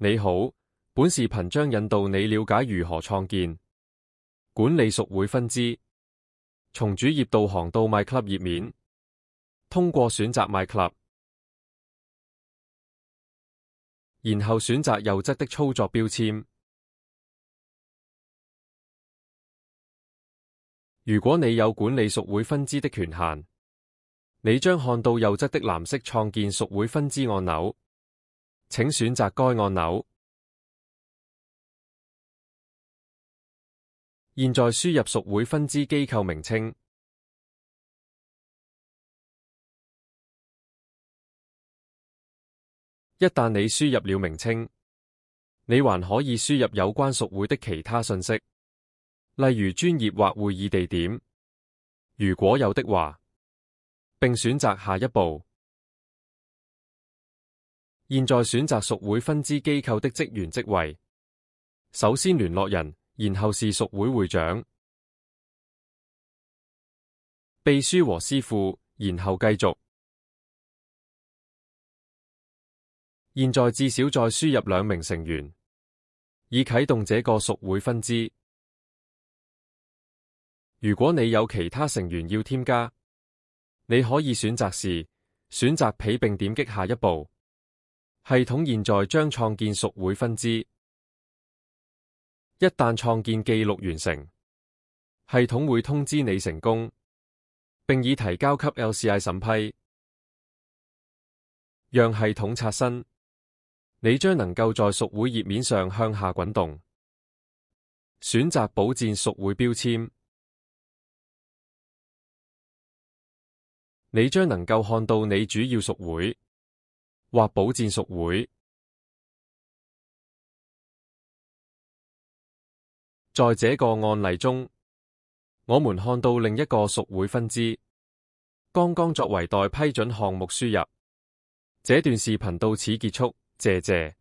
你好，本視頻將引導你了解如何創建、管理屬會分支。從主頁導航到 MyClub 頁面，通過選擇 MyClub， 然後選擇右側的操作標籤。如果你有管理屬會分支的權限，你將看到右側的藍色創建屬會分支按鈕，請選擇該按鈕。現在輸入屬會分支機構名稱。一旦你輸入了名稱，你還可以輸入有關屬會的其他信息，例如專頁或會議地點，如果有的話，並選擇下一步。現在選擇屬會分支機構的職員職位，首先聯絡人，然後是屬會會長、秘書和師傅，然後繼續。現在至少再輸入2名成員，以啟動這個屬會分支。如果你有其他成員要添加，你可以選擇是，選擇彼並點擊下一步。系統現在將創建屬會分支。一旦創建記錄完成，系統會通知你成功，並已提交給 LCI 審批。讓系統刷新，你將能夠在屬會頁面上向下滾動，選擇保薦屬會標籤。你將能夠看到你主要屬會或保薦屬會。在這個案例中，我們看到另一個屬會分支，剛剛作為待批准項目輸入。這段視頻到此結束，謝謝。